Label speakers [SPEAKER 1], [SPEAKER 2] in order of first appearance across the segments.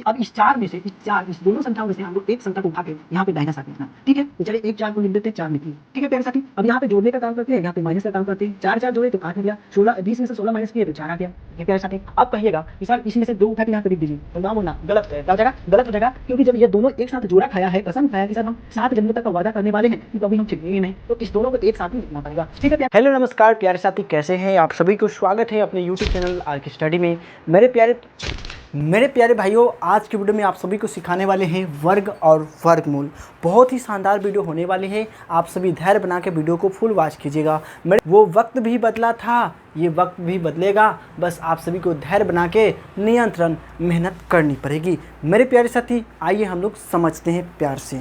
[SPEAKER 1] कि अब इस चार में से इस दोनों संख्याओं में से हम लोग एक संख्या को उठा के यहाँ पे दाहिना साथ लिखना। ठीक है, तो चलिए एक 4 को लिख देते हैं, 4 निकली। ठीक है प्यारे साथी, अब यहाँ पे जोड़ने का काम करते हैं, यहाँ पे माइनस का काम करते हैं। 4 4 जोड़े तो 8 हो गया, 16 20 में से 16 माइनस किए तो 4 आ गया। ठीक है प्यारे साथी, अब कहिएगा कि सर इसमें से 2 उठा के यहाँ पे लिख दीजिए, तो ना बोलना गलत है, क्या हो जाएगा? गलत हो जाएगा, क्योंकि जब ये दोनों एक साथ जोड़ा खाया है, कसम खाया कि सर हम 7 जन्मों तक का वादा करने वाले हैं कि कभी हम छिड़ेंगे नहीं, तो इस दोनों को एक साथ ही लिखना पड़ेगा। ठीक है।
[SPEAKER 2] हेलो नमस्कार प्यारे साथी, कैसे हैं आप? सभी को स्वागत है अपने YouTube चैनल आज की स्टडी में। मेरे प्यारे भाइयों, आज की वीडियो में आप सभी को सिखाने वाले हैं वर्ग और वर्गमूल। बहुत ही शानदार वीडियो होने वाली है, आप सभी धैर्य बना के वीडियो को फुल वॉच कीजिएगा। वो वक्त भी बदला था, ये वक्त भी बदलेगा, बस आप सभी को धैर्य बना के नियंत्रण मेहनत करनी पड़ेगी। मेरे प्यारे साथी, आइए हम लोग समझते हैं प्यार से।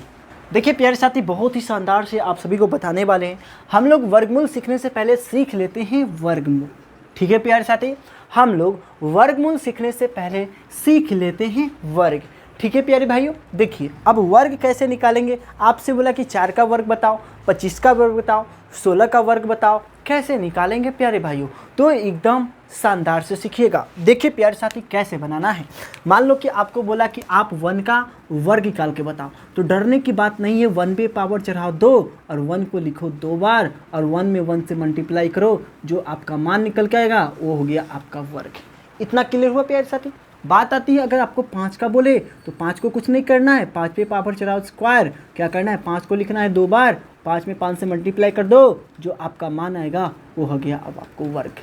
[SPEAKER 2] देखिए प्यारे साथी, बहुत ही शानदार से आप सभी को बताने वाले हैं। हम लोग वर्गमूल सीखने से पहले सीख लेते हैं वर्गमूल। ठीक है प्यारे साथी, हम लोग वर्गमूल सीखने से पहले सीख लेते हैं वर्ग। ठीक है प्यारे भाइयों, देखिए अब वर्ग कैसे निकालेंगे। आपसे बोला कि 4 का वर्ग बताओ, 25 का वर्ग बताओ, 16 का वर्ग बताओ, कैसे निकालेंगे प्यारे भाइयों? तो एकदम शानदार से सीखिएगा। देखिए प्यारे साथी, कैसे बनाना है। मान लो कि आपको बोला कि आप 1 का वर्ग निकाल के बताओ, तो डरने की बात नहीं है। 1 पे पावर चढ़ाओ 2 और 1 को लिखो 2 बार और 1 में 1 से मल्टीप्लाई करो, जो आपका मान निकल के आएगा वो हो गया आपका वर्ग। इतना क्लियर हुआ प्यारे साथी? बात आती है अगर आपको 5 का बोले तो 5 को कुछ नहीं करना है, 5 पे पावर चढ़ाओ स्क्वायर। क्या करना है? 5 को लिखना है 2 बार, 5 में 5 से मल्टीप्लाई कर दो, जो आपका मान आएगा वो हो गया अब आपको वर्ग।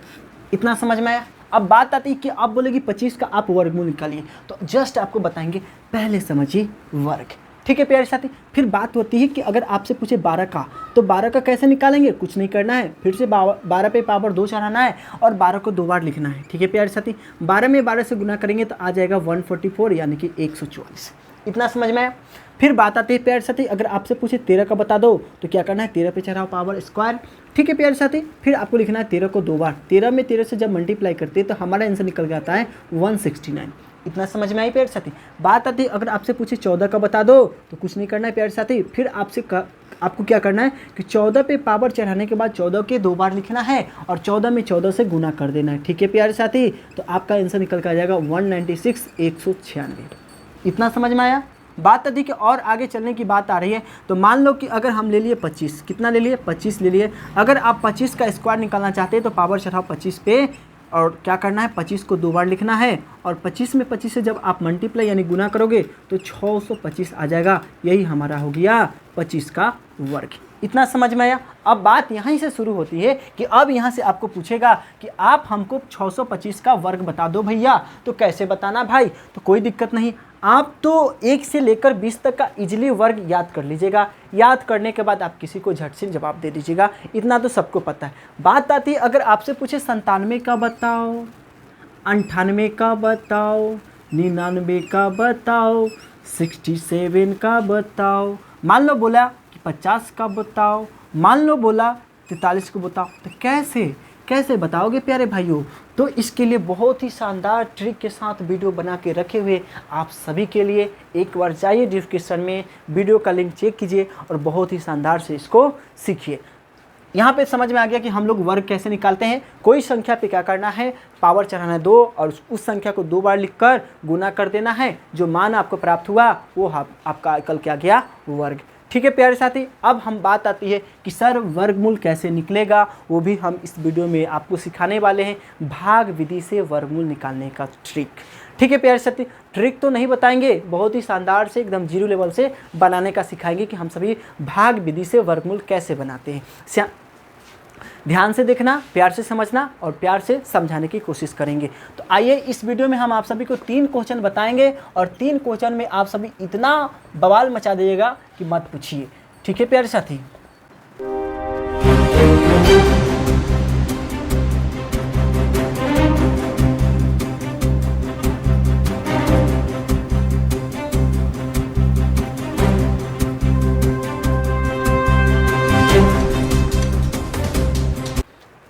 [SPEAKER 2] इतना समझ में आया? अब बात आती है कि आप बोलेगी 25 का आप वर्गमूल निकालिए, तो जस्ट आपको बताएंगे पहले समझिए वर्ग। ठीक है प्यारे साथी, फिर बात होती है कि अगर आपसे पूछे 12 का, तो 12 का कैसे निकालेंगे? कुछ नहीं करना है, फिर से 12 पे पावर 2 चढ़ाना है और 12 को 2 बार लिखना है। ठीक है प्यारे साथी, 12 में 12 से गुना करेंगे तो आ जाएगा 144 यानी कि 144। इतना समझ में आया? फिर बात आती है प्यारे साथी, अगर आपसे पूछे 13 का बता दो, तो क्या करना है? 13 पे चढ़ाओ पावर स्क्वायर। ठीक है प्यारे साथी, फिर आपको लिखना है 13 को 2 बार। 13 में 13 से जब मल्टीप्लाई करते हैं तो हमारा आंसर निकल के आता है 169। इतना समझ में आई प्यारे साथी? बात आती है अगर आपसे पूछे 14 का बता दो, तो कुछ नहीं करना है प्यारे साथी, फिर आपको क्या करना है कि 14 पे पावर चढ़ाने के बाद 14 के 2 बार लिखना है और 14 में 14 से गुना कर देना है। ठीक है प्यारे साथी, तो आपका आंसर निकल कर आ जाएगा 196 196। इतना समझ में आया? बात आती कि और आगे चलने की बात आ रही है, तो मान लो कि अगर हम ले लिए 25, कितना ले लिए? 25 ले लिए। अगर आप 25 का स्क्वायर निकालना चाहते हैं तो पावर चढ़ाओ 25 पे और क्या करना है? 25 को 2 बार लिखना है और 25 में 25 से जब आप मल्टीप्लाई यानी गुना करोगे तो 625 आ जाएगा। यही हमारा हो गया 25 का वर्ग। इतना समझ में आया? अब बात यहाँ से शुरू होती है कि अब यहाँ से आपको पूछेगा कि आप हमको 625 का वर्ग बता दो भैया, तो कैसे बताना भाई? तो कोई दिक्कत नहीं, आप तो 1 से लेकर 20 तक का इजीली वर्ग याद कर लीजिएगा। याद करने के बाद आप किसी को झट से जवाब दे दीजिएगा, इतना तो सबको पता है। बात आती है अगर आपसे पूछे 97 का बताओ, 98 का बताओ, 99 का बताओ, 67 का बताओ, मान लो बोला कि 50 का बताओ, मान लो बोला 43 को बताओ, तो कैसे बताओगे प्यारे भाइयों? तो इसके लिए बहुत ही शानदार ट्रिक के साथ वीडियो बना के रखे हुए आप सभी के लिए। एक बार जाइए डिस्क्रिप्शन में, वीडियो का लिंक चेक कीजिए और बहुत ही शानदार से इसको सीखिए। यहाँ पे समझ में आ गया कि हम लोग वर्ग कैसे निकालते हैं। कोई संख्या पे क्या करना है? पावर चढ़ाना है 2 और उस संख्या को 2 बार लिखकर गुना कर देना है, जो मान आपको प्राप्त हुआ वो आपका कल क्या गया? वर्ग। ठीक है प्यारे साथी, अब हम बात आती है कि सर वर्गमूल कैसे निकलेगा, वो भी हम इस वीडियो में आपको सिखाने वाले हैं। भाग विधि से वर्गमूल निकालने का ट्रिक। ठीक है प्यारे साथी, ट्रिक तो नहीं बताएंगे, बहुत ही शानदार से एकदम 0 लेवल से बनाने का सिखाएंगे कि हम सभी भाग विधि से वर्गमूल कैसे बनाते हैं। ध्यान से देखना, प्यार से समझना और प्यार से समझाने की कोशिश करेंगे। तो आइए इस वीडियो में हम आप सभी को 3 क्वेश्चन बताएंगे और 3 क्वेश्चन में आप सभी इतना बवाल मचा दीजिएगा कि मत पूछिए। ठीक है प्यारे साथी?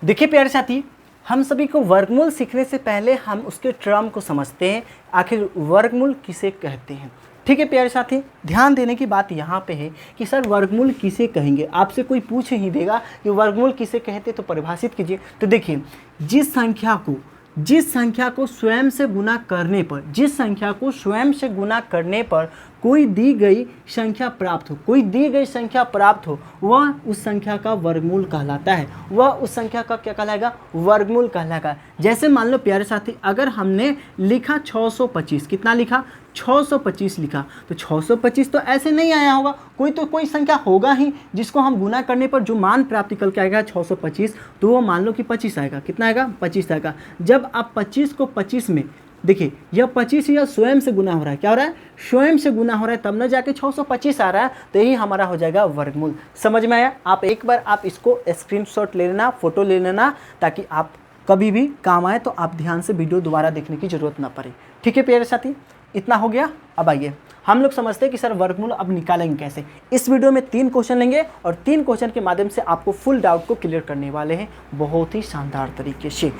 [SPEAKER 2] देखिए प्यारे साथी, हम सभी को वर्गमूल सीखने से पहले हम उसके टर्म को समझते हैं, आखिर वर्गमूल किसे कहते हैं। ठीक है प्यारे साथी, ध्यान देने की बात यहाँ पे है कि सर वर्गमूल किसे कहेंगे। आपसे कोई पूछ ही देगा कि वर्गमूल किसे कहते, तो परिभाषित कीजिए। तो देखिए, जिस संख्या को जिस संख्या को स्वयं से गुना करने पर, जिस संख्या को स्वयं से गुना करने पर कोई दी गई संख्या प्राप्त हो, कोई दी गई संख्या प्राप्त हो, वह उस संख्या का वर्गमूल कहलाता है। वह उस संख्या का क्या कहलाएगा? वर्गमूल कहलाएगा। जैसे मान लो प्यारे साथी, अगर हमने लिखा 625, कितना लिखा? 625 लिखा, तो 625 तो ऐसे नहीं आया होगा, कोई संख्या होगा ही जिसको हम गुना करने पर जो मान प्राप्त निकल के आएगा 625, तो वो मान लो कि 25 आएगा। कितना आएगा? 25 आएगा। जब आप 25 को 25 में, देखिए यह 25 यह स्वयं से गुना हो रहा है। क्या हो रहा है? स्वयं से गुना हो रहा है, तब न जाके 625 आ रहा है, तो यही हमारा हो जाएगा वर्गमूल। समझ में आया? आप एक बार आप इसको स्क्रीनशॉट ले लेना, फोटो ले लेना, ताकि आप कभी भी काम आए तो आप ध्यान से वीडियो दोबारा देखने की जरूरत ना पड़े। ठीक है प्यारे साथी, इतना हो गया। अब आइए हम लोग समझते हैं कि सर वर्गमूल अब निकालेंगे कैसे। इस वीडियो में 3 क्वेश्चन लेंगे और 3 क्वेश्चन के माध्यम से आपको फुल डाउट को क्लियर करने वाले हैं बहुत ही शानदार तरीके से।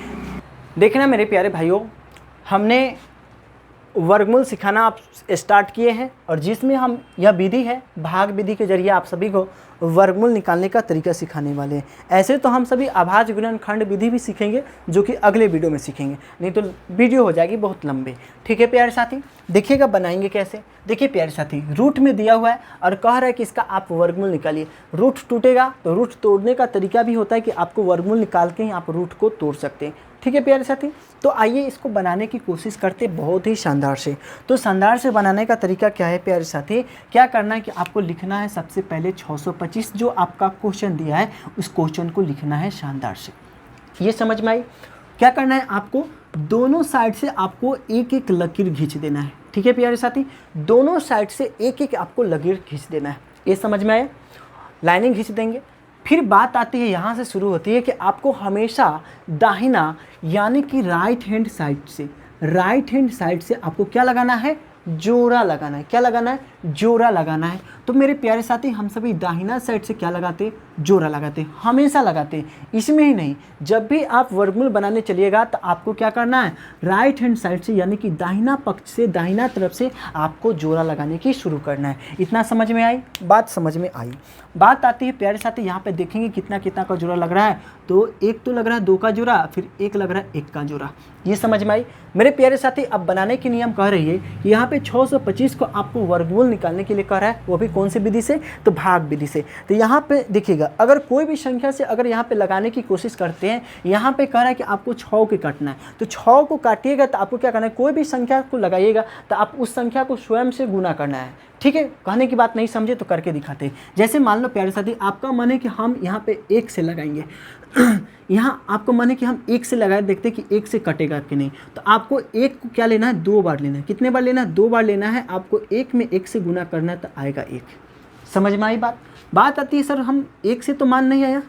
[SPEAKER 2] देखना मेरे प्यारे भाइयों, हमने वर्गमूल सिखाना आप स्टार्ट किए हैं और जिसमें हम यह विधि है, भाग विधि के जरिए आप सभी को वर्गमूल निकालने का तरीका सिखाने वाले हैं। ऐसे तो हम सभी अभाज्य गुणनखंड विधि भी सीखेंगे, जो कि अगले वीडियो में सीखेंगे, नहीं तो वीडियो हो जाएगी बहुत लंबी। ठीक है प्यारे साथी, देखिएगा बनाएंगे कैसे। देखिए प्यारे साथी, रूट में दिया हुआ है और कह रहा है कि इसका आप वर्गमूल निकालिए। रूट टूटेगा तो रूट तोड़ने का तरीका भी होता है कि आपको वर्गमूल निकाल के ही आप रूट को तोड़ सकते हैं। ठीक है प्यारे साथी, तो आइए इसको बनाने की कोशिश करते बहुत ही शानदार से। तो शानदार से बनाने का तरीका क्या है प्यारे साथी? क्या करना है कि आपको लिखना है सबसे पहले 625 जो आपका क्वेश्चन दिया है, उस क्वेश्चन को लिखना है शानदार से। ये समझ में आई? क्या करना है आपको? दोनों साइड से आपको एक एक लकीर खींच देना है। ठीक है प्यारे साथी, दोनों साइड से एक एक आपको लकीर खींच देना है। ये समझ में आया? लाइनिंग खींच देंगे। फिर बात आती है, यहाँ से शुरू होती है कि आपको हमेशा दाहिना यानी कि राइट हैंड साइड से आपको क्या लगाना है? जोड़ा लगाना है। क्या लगाना है? जोड़ा लगाना है। तो मेरे प्यारे साथी, हम सभी दाहिना साइड से क्या लगाते हैं? जोड़ा लगाते हैं, हमेशा लगाते हैं। इसमें ही नहीं, जब भी आप वर्गमूल बनाने चलिएगा तो आपको क्या करना है? राइट हैंड साइड से यानी कि दाहिना पक्ष से, दाहिना तरफ से आपको जोड़ा लगाने की शुरू करना है। इतना समझ में आई? बात समझ में आई। बात आती है प्यारे साथी, यहाँ पे देखेंगे कितना कितना का जोड़ा लग रहा है। तो एक तो लग रहा है 2 का जोड़ा, फिर एक लग रहा है 1 का जोड़ा। ये समझ में आई? मेरे प्यारे साथी, अब बनाने के नियम कह रही है कि यहाँ पे 625 को आपको वर्गमूल निकालने के लिए कह रहा है, वो भी कौन सी विधि से? तो भाग विधि से। तो यहाँ पे देखिएगा, अगर कोई भी संख्या से अगर यहाँ पे लगाने की कोशिश करते हैं, यहाँ पे कह रहा है कि आपको 6 के काटना है, तो 6 को काटिएगा तो आपको क्या करना है? कोई भी संख्या को लगाइएगा तो आप उस संख्या को स्वयं से गुना करना है। ठीक है, कहने की बात नहीं समझे तो करके दिखाते हैं। जैसे मान लो प्यारे साथी, आपका मन है कि हम यहाँ पे 1 से लगाएंगे यहाँ आपको मन है कि हम 1 से लगाए, देखते हैं कि 1 से कटेगा कि नहीं। तो आपको 1 को क्या लेना है? 2 बार लेना है। कितने बार लेना है? 2 बार लेना है। आपको 1 में 1 से गुना करना है तो आएगा 1। समझ में आई बात? बात आती है सर हम 1 से तो मान नहीं आया,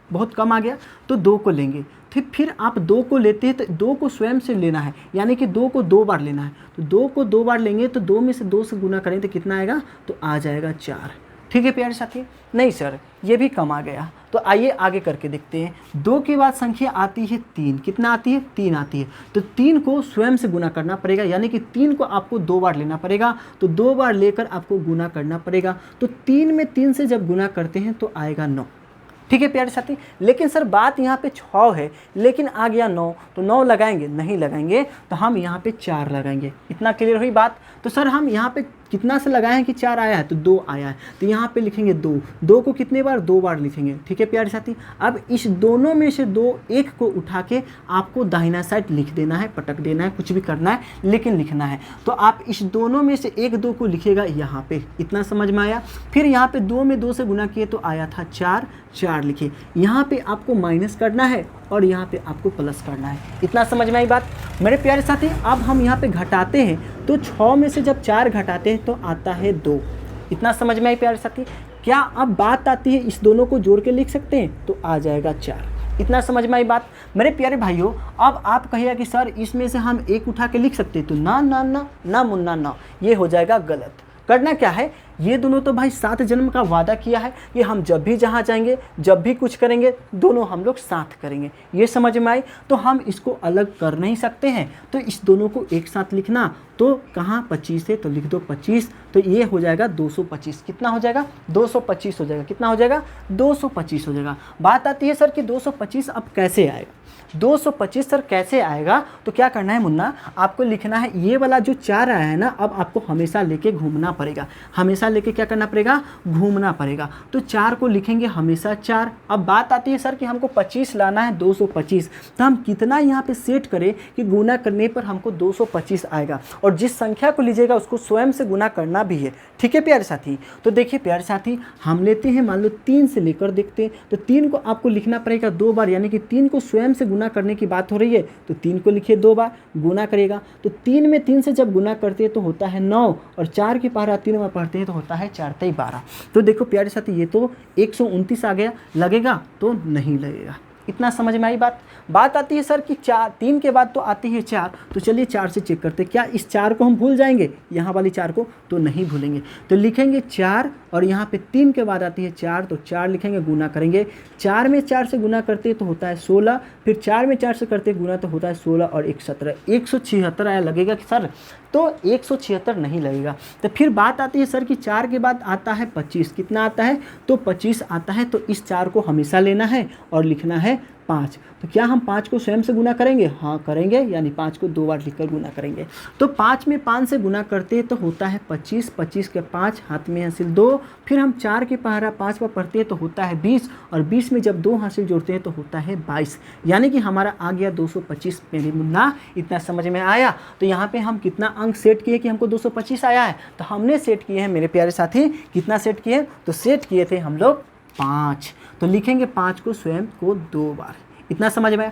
[SPEAKER 2] बहुत कम आ गया, तो 2 को लेंगे। फिर आप 2 को लेते हैं तो 2 को स्वयं से लेना है, यानी कि 2 को 2 बार लेना है। तो 2 को 2 बार लेंगे तो 2 में से 2 से गुना करें तो कितना आएगा? तो आ जाएगा 4। ठीक है प्यारे साथी? नहीं सर, ये भी कम आ गया। तो आइए आगे करके देखते हैं। 2 के बाद संख्या आती है 3। कितना आती है? 3 आती है। तो 3 को स्वयं से गुना करना पड़ेगा, यानी कि 3 को आपको 2 बार लेना पड़ेगा। तो 2 बार लेकर आपको गुना करना पड़ेगा। तो 3 में 3 से जब गुना करते हैं तो आएगा 9। ठीक है प्यारे साथी? लेकिन सर बात यहाँ पे 6 है, लेकिन आ गया 9, तो 9 लगाएंगे? नहीं लगाएंगे, तो हम यहाँ पे 4 लगाएंगे। इतना क्लियर हुई बात? तो सर हम यहाँ पे कितना से लगाए हैं कि 4 आया है? तो 2 आया है, तो यहाँ पे लिखेंगे 2। 2 को कितने बार? 2 बार लिखेंगे। ठीक है प्यारे साथी? अब इस दोनों में से 1 को उठा के आपको दाहिना साइड लिख देना है, पटक देना है, कुछ भी करना है, लेकिन लिखना है। तो आप इस दोनों में से 1 2 को लिखिएगा यहाँ पे। इतना समझ में आया? फिर यहाँ पे 2 में 2 से गुना किए तो आया था 4, 4 लिखिए। यहाँ पे आपको माइनस करना है और यहाँ पे आपको प्लस करना है। इतना समझ में आई बात? मेरे प्यारे साथी, अब हम यहाँ पे घटाते हैं तो 6 में से जब 4 घटाते हैं तो आता है 2। इतना समझ में आई प्यारे साथी? क्या अब बात आती है इस दोनों को जोड़ के लिख सकते हैं तो आ जाएगा 4। इतना समझ में आई बात? मेरे प्यारे भाइयों, अब आप कहिएगा कि सर इसमें से हम 1 उठा के लिख सकते हैं, तो ना ना ना ना मुन्ना ना, ये हो जाएगा गलत। करना क्या है? ये दोनों तो भाई 7 जन्म का वादा किया है कि हम जब भी जहाँ जाएंगे, जब भी कुछ करेंगे, दोनों हम लोग साथ करेंगे। ये समझ में आई? तो हम इसको अलग कर नहीं सकते हैं, तो इस दोनों को एक साथ लिखना। तो कहाँ 25 है तो लिख दो 25, तो ये हो जाएगा 225। कितना हो जाएगा? 225 हो जाएगा। कितना हो जाएगा? 225 हो जाएगा। बात आती है सर कि 225 अब कैसे आएगा? 225 सर कैसे आएगा? तो क्या करना है मुन्ना, आपको लिखना है ये वाला जो 4 आया है ना, अब आपको हमेशा लेके घूमना पड़ेगा, हमेशा लेके क्या करना पड़ेगा, घूमना पड़ेगा। तो 4 को लिखेंगे हमेशा 4। अब बात आती है सर कि हमको 25 लाना है, 225, तो हम कितना यहाँ पे सेट करें कि गुना करने पर हमको 225 आएगा, और जिस संख्या को लीजिएगा उसको स्वयं से गुना करना भी है। ठीक है प्यारे साथी, तो देखिए प्यारे साथी, हम लेते हैं मान लो 3 से लेकर देखते हैं, तो 3 को आपको लिखना पड़ेगा 2 बार, यानी कि 3 को स्वयं से गुना करने की बात हो रही है, तो 3 को लिखिए 2 बार, गुना करेगा तो 3 में 3 से जब गुना करते हैं तो होता है 9, और 4 की पहरा 3 में पढ़ते हैं तो होता है 4 3 12। तो देखो प्यारे साथी, ये तो 129 आ गया, लगेगा तो नहीं लगेगा। इतना समझ में आई बात आती है सर कि 3 के बाद तो आती है 4, तो चलिए 4 से चेक करते हैं, क्या इस 4 को हम भूल जाएंगे, यहाँ वाली 4 को तो नहीं भूलेंगे। तो लिखेंगे 4, और यहाँ पे 3 के बाद आती है 4, तो 4 लिखेंगे, गुना करेंगे, 4 में 4 से गुना करते हैं तो होता है 16, फिर 4 में 4 से करते हैं गुना तो होता है 16 और 1 17, 176 आया, लगेगा कि सर? तो 176 नहीं लगेगा। तो फिर बात आती है सर कि 4 के बाद आता है 25, कितना आता है? तो 25 आता है, तो इस 4 को हमेशा लेना है और लिखना है 5। तो क्या हम 5 को स्वयं से गुना करेंगे? हाँ करेंगे, यानी 5 को 2 बार लिखकर गुना करेंगे। तो 5 में 5 से गुना करते हैं तो होता है 25, 25 के 5 हाथ में हासिल 2, फिर हम 4 के पहरा 5 पर पढ़ते हैं तो होता है 20, और 20 में जब 2 हासिल जोड़ते हैं तो होता है 22, यानी कि हमारा आ गया 225। मेरे मुन्ना, इतना समझ में आया? तो यहाँ पे हम कितना अंक सेट किए कि हमको 225 आया है? तो हमने सेट किए हैं मेरे प्यारे साथी, कितना सेट किए? तो सेट किए थे हम लोग 5, तो लिखेंगे 5 को स्वयं को 2 बार। इतना समझ में आया?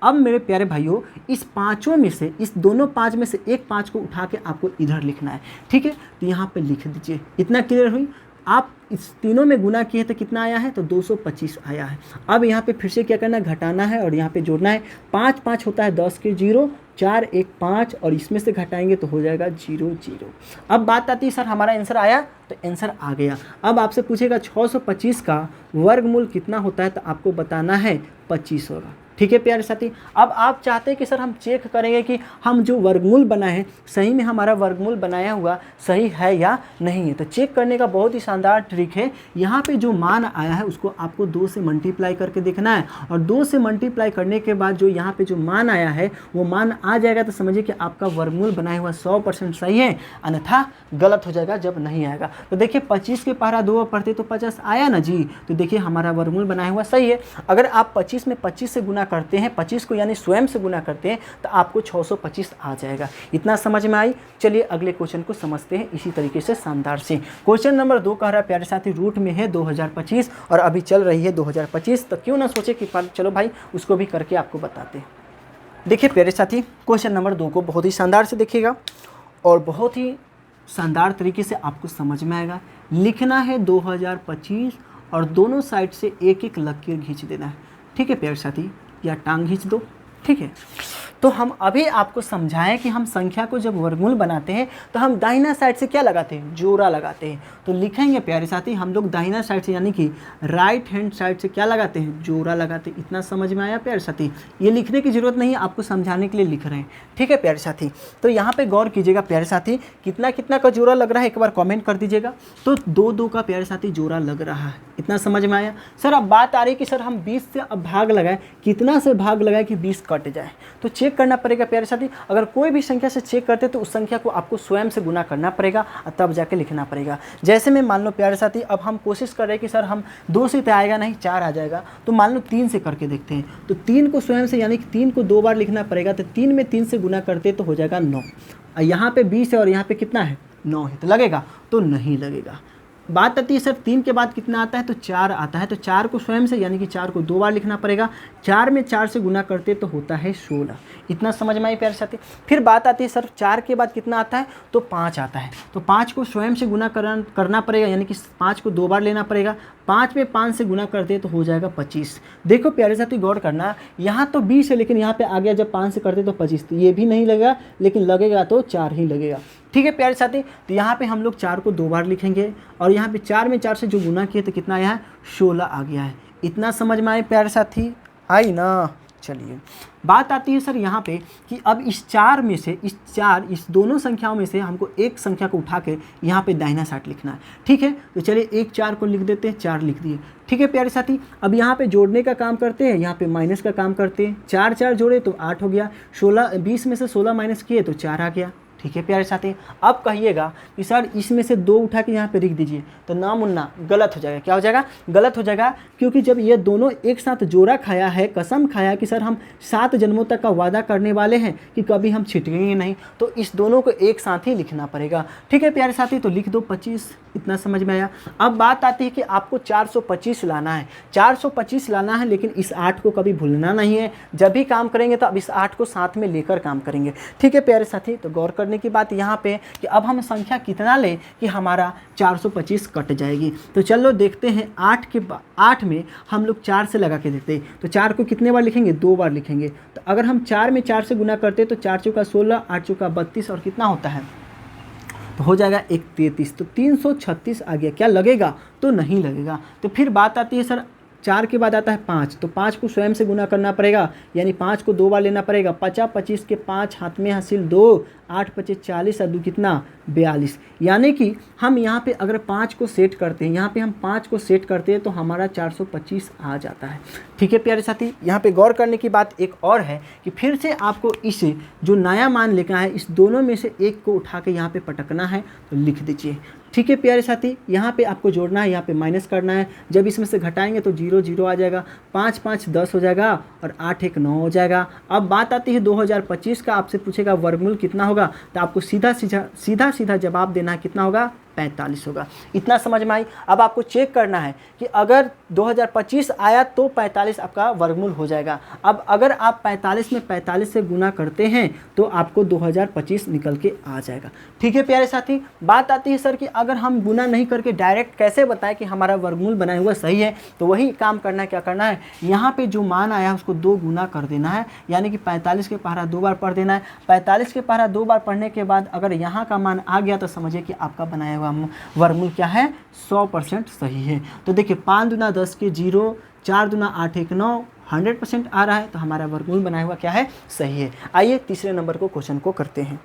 [SPEAKER 2] अब मेरे प्यारे भाइयों, इस पाँचों में से, इस दोनों 5 में से एक 5 को उठा के आपको इधर लिखना है। ठीक है, तो यहाँ पे लिख दीजिए। इतना क्लियर हुई? आप इस तीनों में गुना किए तो कितना आया है? तो 225 आया है। अब यहाँ पे फिर से क्या करना है? घटाना है और यहाँ पे जोड़ना है। 5 5 होता है 10 के 0, 4 1 5, और इसमें से घटाएंगे तो हो जाएगा 0 0। अब बात आती है सर हमारा आंसर आया? तो आंसर आ गया। अब आपसे पूछेगा 625 का वर्गमूल कितना होता है, तो आपको बताना है 25 होगा। ठीक है प्यारे साथी, अब आप चाहते हैं कि सर हम चेक करेंगे कि हम जो वर्गमूल बनाए हैं सही में हमारा वर्गमूल बनाया हुआ सही है या नहीं है। तो चेक करने का बहुत ही शानदार ट्रिक है। यहाँ पे जो मान आया है उसको आपको 2 से मल्टीप्लाई करके देखना है, और 2 से मल्टीप्लाई करने के बाद जो यहाँ पे जो मान आया है वो मान आ जाएगा तो समझिए कि आपका वर्गमूल बनाया हुआ 100% सही है, अन्यथा गलत हो जाएगा जब नहीं आएगा। तो देखिए 25 के पहरा 2 पढ़ते तो 50 आया ना जी, तो देखिए हमारा वर्गमूल बनाया हुआ सही है। अगर आप 25 में 25 से गुना करते हैं, 25 को यानी स्वयं से गुना करते हैं, तो आपको 625 आ जाएगा। इतना समझ में आई? चलिए अगले क्वेश्चन को समझते हैं इसी तरीके से शानदार से। क्वेश्चन नंबर 2 कह रहा है प्यारे साथी, रूट में है 2025 और अभी चल रही है 2025, तो क्यों ना सोचे कि चलो भाई उसको भी करके आपको बताते हैं। देखिए प्यारे साथी, क्वेश्चन नंबर 2 को बहुत ही शानदार से देखिएगा और बहुत ही शानदार तरीके से आपको समझ में आएगा। लिखना है 2025 और दोनों साइड से एक एक लकीर खींच देना है। ठीक है प्यारे साथी, या टांग खींच दो। ठीक है, तो हम अभी आपको समझाएं कि हम संख्या को जब वर्गमूल बनाते हैं तो हम दाहिना साइड से क्या लगाते हैं? जोड़ा लगाते हैं। तो लिखेंगे प्यारे साथी, हम लोग दाहिना साइड से यानी कि राइट हैंड साइड से क्या लगाते हैं? जोड़ा लगाते हैं। इतना समझ में आया प्यारे साथी? ये लिखने की ज़रूरत नहीं है, आपको समझाने के लिए लिख रहे हैं। ठीक है प्यारे साथी, तो यहाँ पे गौर कीजिएगा प्यारे साथी, कितना कितना का जोड़ा लग रहा है एक बार कमेंट कर दीजिएगा। तो 2 2 का प्यारे साथी जोड़ा लग रहा है। इतना समझ में आया? सर अब बात आ रही है कि सर हम 20 से अब भाग लगाए, कितना से भाग लगाए कि 20 कट जाए? तो चेक करना पड़ेगा प्यारे साथी। अगर कोई भी संख्या से चेक करते तो उस संख्या को आपको स्वयं से गुना करना पड़ेगा और तब जाके लिखना पड़ेगा। जैसे में मान लो प्यारे साथी, अब हम कोशिश कर रहे हैं कि सर हम 2 से तो आएगा नहीं, 4 आ जाएगा, तो मान लो 3 से करके देखते हैं। तो 3 को स्वयं से यानी कि 3 को 2 बार लिखना पड़ेगा, तो 3 में 3 से गुना करते तो हो जाएगा 9। यहाँ पे 20 है और यहाँ पे कितना है? 9 है, तो लगेगा? तो नहीं लगेगा। बात आती है सर 3 के बाद कितना आता है? तो 4 आता है, तो 4 को स्वयं से यानी कि 4 को 2 बार लिखना पड़ेगा। 4 में 4 से गुना करते तो होता है 16। इतना समझ में आई प्यारे साथी? फिर बात आती है सर 4 के बाद कितना आता है? तो 5 आता है, तो 5 को स्वयं से गुना करना पड़ेगा, यानी कि 5 को 2 बार लेना पड़ेगा। 5 में 5 से गुना करते तो हो जाएगा 25। देखो प्यारे साथी गौर करना, यहाँ तो 20 है लेकिन यहाँ पे आ गया जब 5 से करते तो 25, तो ये भी नहीं लगेगा, लेकिन लगेगा तो 4 ही लगेगा। ठीक है प्यारे साथी, तो यहाँ पे हम लोग 4 को 2 बार लिखेंगे और यहाँ पे 4 में 4 से जो गुना किए तो कितना आया है? 16 आ गया है। इतना समझ में आए प्यारे साथी? आई ना? चलिए बात आती है सर यहाँ पे कि अब इस चार में से इस दोनों संख्याओं में से हमको एक संख्या को उठा के यहाँ पे दाहिना साइड लिखना है। ठीक है, तो चलिए एक 4 को लिख देते हैं, 4 लिख दिए। ठीक है प्यारे साथी, अब यहाँ पे जोड़ने का काम करते हैं, यहाँ पे माइनस का काम करते हैं। 4 4 जोड़े तो 8 हो गया, 20 में से 16 माइनस किए तो 4 आ गया। ठीक है प्यारे साथी, अब कहिएगा कि सर इसमें से 2 उठा के यहाँ पे लिख दीजिए, तो ना मुन्ना गलत हो जाएगा। क्या हो जाएगा? गलत हो जाएगा, क्योंकि जब ये दोनों एक साथ जोड़ा खाया है, कसम खाया कि सर हम 7 जन्मों तक का वादा करने वाले हैं कि कभी हम छिटकेंगे नहीं, तो इस दोनों को एक साथ ही लिखना पड़ेगा। ठीक है प्यारे साथी, तो लिख दो 25। इतना समझ में आया। अब बात आती है कि आपको 425 लाना है, 425 लाना है, लेकिन इस 8 को कभी भूलना नहीं है। जब भी काम करेंगे तो अब इस 8 को साथ में लेकर काम करेंगे। ठीक है प्यारे साथी, तो गौर करने की बात यहाँ पे कि अब हम संख्या कितना लें कि हमारा 425 कट जाएगी। तो चलो देखते हैं, 8 में हम लोग 4 से लगा के देते हैं, तो 4 को कितने बार लिखेंगे? 2 बार लिखेंगे। तो अगर हम 4 में 4 से गुना करते हैं तो 4 चौका 16, 8 चौका 32 और कितना होता है? तो हो जाएगा 1 33, तो 336 आ गया। क्या लगेगा? तो नहीं लगेगा। तो फिर बात आती है सर 4 के बाद आता है 5, तो 5 को स्वयं से गुना करना पड़ेगा, यानी 5 को 2 बार लेना पड़ेगा। 50 25 के 5 हाथ में हासिल 2, 8 25 40 और 2 कितना? 42। यानी कि हम यहाँ पे अगर 5 को सेट करते हैं, यहाँ पे हम 5 को सेट करते हैं तो हमारा 425 आ जाता है। ठीक है प्यारे साथी, यहाँ पे गौर करने की बात एक और है कि फिर से आपको इसे जो नया मान लिखना है, इस दोनों में से एक को उठा के यहाँ पे पटकना है, तो लिख दीजिए। ठीक है प्यारे साथी, यहाँ पे आपको जोड़ना है, यहाँ पे माइनस करना है। जब इसमें से घटाएंगे तो 0 0 आ जाएगा, 5 5 10 हो जाएगा और 8 1 9 हो जाएगा। अब बात आती है 2025 का, आपसे पूछेगा वर्गमूल कितना होगा, तो आपको सीधा जवाब देना है, कितना होगा? 45 होगा। इतना समझ में आई। अब आपको चेक करना है कि अगर 2025 आया तो 45 आपका वर्गमूल हो जाएगा। अब अगर आप 45 में 45 से गुना करते हैं तो आपको 2025 निकल के आ जाएगा। ठीक है प्यारे साथी, बात आती है सर कि अगर हम गुना नहीं करके डायरेक्ट कैसे बताएं कि हमारा वर्गमूल बनाया हुआ सही है, तो वही काम करना है। क्या करना है? यहाँ पे जो मान आया है उसको 2 गुना कर देना है, यानी कि 45 के पहरा 2 बार पढ़ देना है। 45 के पहरा 2 बार पढ़ने के बाद अगर यहाँ का मान आ गया तो समझिए कि आपका बनाया हुआ वर्गमूल क्या है? 100% सही है। तो देखिए 5 दूना 10 के 0, 4 दूना 8 1 9, 100% आ रहा है, तो हमारा वर्गमूल बनाया हुआ क्या है? सही है। आइए तीसरे नंबर को क्वेश्चन को करते हैं।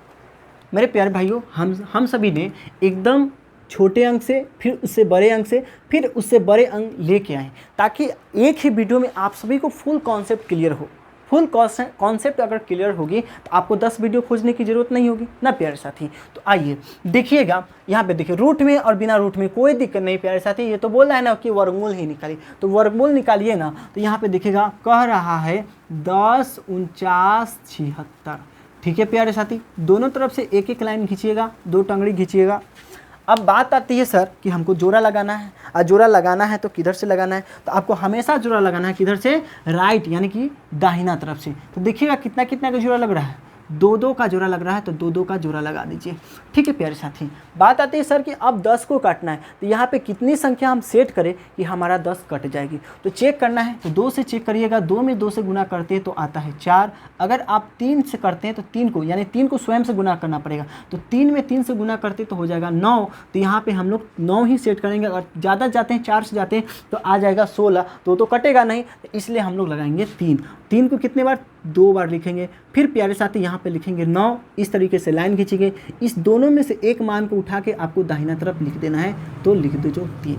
[SPEAKER 2] मेरे प्यारे भाइयों, हम सभी ने एकदम छोटे अंक से, फिर उससे बड़े अंक से, फिर उससे बड़े अंक लेके आए, ताकि एक ही वीडियो में आप सभी को फुल कॉन्सेप्ट क्लियर हो। फुल कॉन्सेप्ट अगर क्लियर होगी तो आपको 10 वीडियो खोजने की ज़रूरत नहीं होगी ना प्यारे साथी। तो आइए देखिएगा, यहाँ पे देखिए रूट में और बिना रूट में कोई दिक्कत नहीं प्यारे साथी। ये तो बोल रहा है ना कि वर्गमूल ही निकालिए, तो वर्गमूल निकालिए ना। तो यहाँ पे देखिएगा कह रहा है 10 49 76। ठीक है प्यारे साथी, दोनों तरफ से एक एक लाइन खींचिएगा, 2 टंगड़ी खींचिएगा। अब बात आती है सर कि हमको जोड़ा लगाना है, और जोड़ा लगाना है तो किधर से लगाना है? तो आपको हमेशा जोड़ा लगाना है किधर से? राइट, यानी कि दाहिना तरफ से। तो देखिएगा कितना कितना का जोड़ा लग रहा है? 2 2 का जोड़ा लग रहा है, तो 2 2 का जोड़ा लगा दीजिए। ठीक है प्यारे साथी, बात आती है सर कि अब 10 को काटना है, तो यहाँ पे कितनी संख्या हम सेट करें कि हमारा 10 कट जाएगी? तो चेक करना है, तो 2 से चेक करिएगा। 2 में 2 से गुना करते हैं तो आता है 4। अगर आप 3 से करते हैं तो 3 को, यानी 3 को स्वयं से गुना करना पड़ेगा, तो 3 में 3 से गुना करते तो हो जाएगा 9। तो यहाँ पे हम लोग 9 ही सेट करेंगे। अगर ज़्यादा जाते हैं, 4 से जाते हैं तो आ जाएगा 16, तो कटेगा नहीं, तो इसलिए हम लोग लगाएंगे 3। 3 को कितने बार? 2 बार लिखेंगे। फिर प्यारे साथी यहाँ पे लिखेंगे 9। इस तरीके से लाइन खींचेंगे, इस दोनों में से एक मान को उठा के आपको दाहिना तरफ लिख देना है, तो लिख दो जो 3।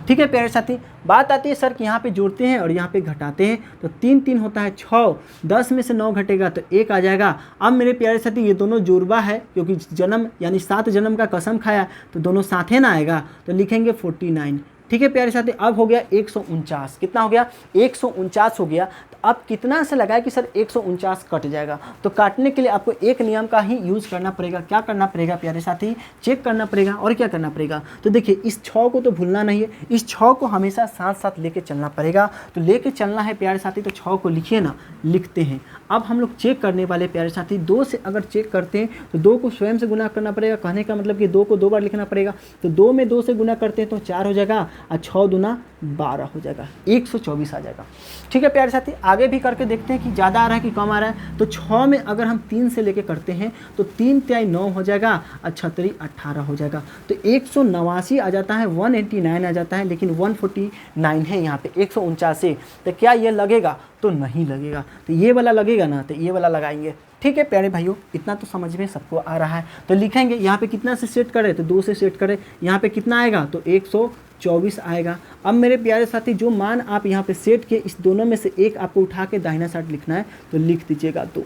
[SPEAKER 2] ठीक है प्यारे साथी, बात आती है सर कि यहाँ पे जोड़ते हैं और यहाँ पे घटाते हैं, तो 3 3 होता है 6। 10 में से 9 घटेगा तो 1 आ जाएगा। अब मेरे प्यारे साथी ये दोनों जोड़वा है, क्योंकि जन्म यानी 7 जन्म का कसम खाया, तो दोनों साथ है ना आएगा, तो लिखेंगे 49। ठीक है प्यारे साथी, अब हो गया 149। कितना हो गया? 149 हो गया। तो अब कितना से लगाए कि सर 149 कट जाएगा? तो काटने के लिए आपको एक नियम का ही यूज़ करना पड़ेगा। क्या करना पड़ेगा प्यारे साथी? चेक करना पड़ेगा। और क्या करना पड़ेगा? तो देखिए इस 6 को तो भूलना नहीं है, इस 6 को हमेशा साथ साथ लेके चलना पड़ेगा। तो लेके चलना है प्यारे साथी, तो 6 को लिखिए ना, लिखते हैं। अब हम लोग चेक करने वाले प्यारे साथी, 2 से अगर चेक करते हैं तो 2 को स्वयं से गुना करना पड़ेगा। कहने का मतलब कि 2 को 2 बार लिखना पड़ेगा। तो 2 में 2 से गुना करते हैं तो 4 हो जाएगा। और 6 दूना 12 हो जाएगा, 124 आ जाएगा। ठीक है प्यारे साथी, आगे भी करके देखते हैं कि ज़्यादा आ रहा है कि कम आ रहा है। तो 6 में अगर हम 3 से लेके करते हैं तो 3 तिहाई 9 हो जाएगा और 6 तिहाई 18 हो जाएगा। तो 189 आ जाता है, 189 आ जाता है, लेकिन 149 है यहाँ पे, 149। तो क्या ये लगेगा? तो नहीं लगेगा। तो ये वाला लगेगा ना, तो ये वाला लगाएंगे। ठीक है प्यारे भाइयों, इतना तो समझ में सबको आ रहा है। तो लिखेंगे यहाँ पे कितना से सेट करें, तो 2 से सेट करें। यहाँ पे कितना आएगा? तो 124 आएगा। अब मेरे प्यारे साथी जो मान आप यहाँ पे सेट किए, इस दोनों में से एक आपको उठा के दाहिना साइड लिखना है, तो लिख दीजिएगा 2।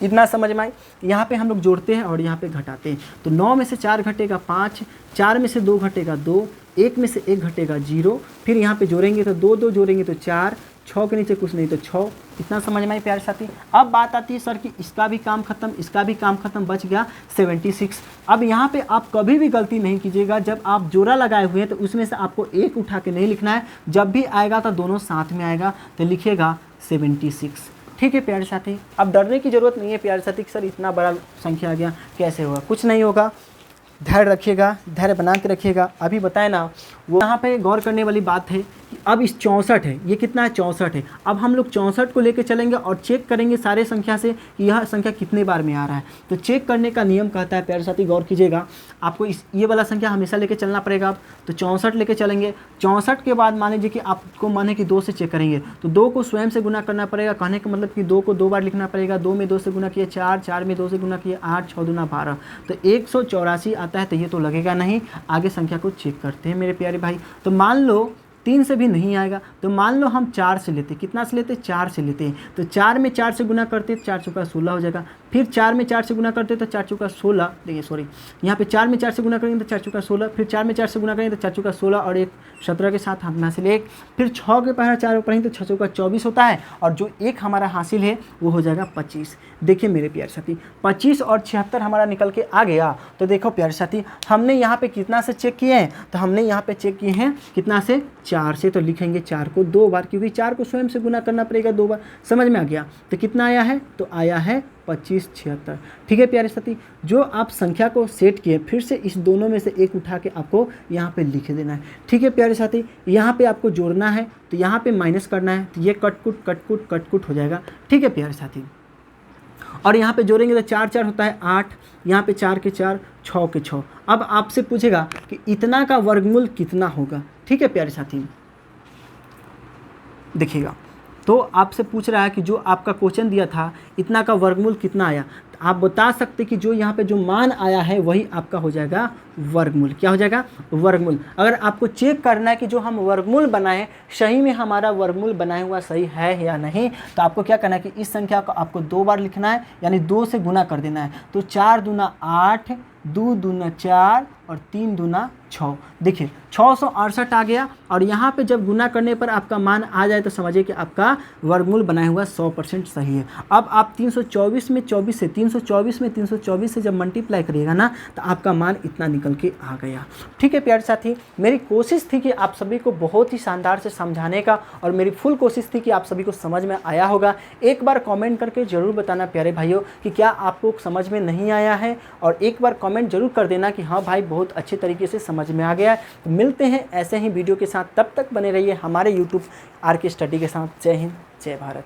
[SPEAKER 2] इतना समझ में आई। यहाँ पे हम लोग जोड़ते हैं और यहाँ पे घटाते हैं। तो 9 में से 4 घटेगा 5, 4 में से 2 घटेगा 2, 1 में से 1 घटेगा 0, फिर यहाँ पे जोड़ेंगे तो 2 2 जोड़ेंगे तो 4, 6 के नीचे कुछ नहीं तो 6। इतना समझ में आई प्यारे साथी। अब बात आती है सर कि इसका भी काम खत्म, इसका भी काम खत्म, बच गया 76। अब यहाँ पे आप कभी भी गलती नहीं कीजिएगा, जब आप जोड़ा लगाए हुए हैं तो उसमें से आपको एक उठा के नहीं लिखना है, जब भी आएगा तो दोनों साथ में आएगा, तो लिखिएगा 76। ठीक है प्यारे साथी, अब डरने की ज़रूरत नहीं है प्यारे साथी कि सर इतना बड़ा संख्या आ गया कैसे होगा। कुछ नहीं होगा, धैर्य रखिएगा, धैर्य बना के रखिएगा। अभी बताए ना, वो यहाँ पे गौर करने वाली बात है कि अब इस 64 है, ये कितना है? 64 है। अब हम लोग 64 को लेके चलेंगे और चेक करेंगे सारे संख्या से कि यह संख्या कितने बार में आ रहा है। तो चेक करने का नियम कहता है प्यारे साथी, गौर कीजिएगा, आपको ये वाला संख्या हमेशा लेके चलना पड़ेगा। आप तो 64 लेके चलेंगे। 64 के बाद मान लीजिए कि आपको माने कि 2 से चेक करेंगे, तो 2 को स्वयं से गुना करना पड़ेगा। कहने का मतलब कि 2 को 2 बार लिखना पड़ेगा। 2 में 2 से गुना किए 4, 4 में 2 से गुना किए 8, 6 दूना 12, तो 184 आता है। तो ये तो लगेगा नहीं। आगे संख्या को चेक करते हैं मेरे प्यारे भाई। तो मान लो 3 से भी नहीं आएगा, तो मान लो हम 4 से लेते, कितना से लेते? 4 से लेते हैं। तो 4 में 4 से गुना करते, 4 चौका 16 हो जाएगा। फिर 4 में 4 से गुना करते तो 4 चौका 16, देखिए सॉरी, यहाँ पे 4 में 4 से गुना करेंगे तो 4 चौका 16, फिर 4 में 4 से गुना करेंगे तो 4 चौका 16 और 1 17 के साथ हम हासिल 1, फिर 6 के पहले 4 पढ़ेंगे तो 6 चौका 24 होता है, और जो 1 हमारा हासिल है वो हो जाएगा 25। देखिए मेरे प्यारे साथी, 25 और 76 हमारा निकल के आ गया। तो देखो प्यारे साथी, हमने यहाँ पे कितना से चेक किए हैं? तो हमने यहाँ पे चेक किए हैं कितना से? 4 से। तो लिखेंगे 4 को 2 बार, क्योंकि 4 को स्वयं से गुना करना पड़ेगा 2 बार। समझ में आ गया? तो कितना आया है? तो आया है 25 76। ठीक है प्यारे साथी, जो आप संख्या को सेट किए, फिर से इस दोनों में से एक उठा के आपको यहाँ पे लिख देना है। ठीक है प्यारे साथी, यहाँ पे आपको जोड़ना है, तो यहाँ पे माइनस करना है, तो ये कटकुट कटकुट कटकुट हो जाएगा। ठीक है प्यारे साथी, और यहाँ पे जोड़ेंगे तो 4 4 होता है 8, यहाँ पे 4 के 4, 6 के 6। अब आपसे पूछेगा कि इतना का वर्गमूल कितना होगा। ठीक है प्यारे साथी, देखिएगा, तो आपसे पूछ रहा है कि जो आपका क्वेश्चन दिया था इतना का वर्गमूल कितना आया, तो आप बता सकते कि जो यहाँ पे जो मान आया है वही आपका हो जाएगा वर्गमूल। क्या हो जाएगा? वर्गमूल। अगर आपको चेक करना है कि जो हम वर्गमूल बनाएं सही में हमारा वर्गमूल बनाया हुआ सही है या नहीं, तो आपको क्या करना है कि इस संख्या को आपको 2 बार लिखना है, यानी 2 से गुना कर देना है। तो 4 दूना 8, 2 दूना 4 और 3 दूना 6। देखिए 668 आ गया, और यहाँ पे जब गुना करने पर आपका मान आ जाए तो समझिए कि आपका वर्गमूल बनाया हुआ 100% सही है। अब आप 324 में 24 से 324 से जब मल्टीप्लाई करिएगा ना, तो आपका मान इतना निकल के आ गया। ठीक है प्यारे साथी, मेरी कोशिश थी कि आप सभी को बहुत ही शानदार से समझाने का, और मेरी फुल कोशिश थी कि आप सभी को समझ में आया होगा। एक बार कमेंट करके ज़रूर बताना प्यारे भाइयों कि क्या आपको समझ में नहीं आया है, और एक बार कमेंट जरूर कर देना कि हाँ भाई बहुत अच्छे तरीके से समझ में आ गया है। तो मिलते हैं ऐसे ही वीडियो के साथ, तब तक बने रहिए हमारे यूट्यूब RK स्टडी के साथ। जय हिंद, जय भारत।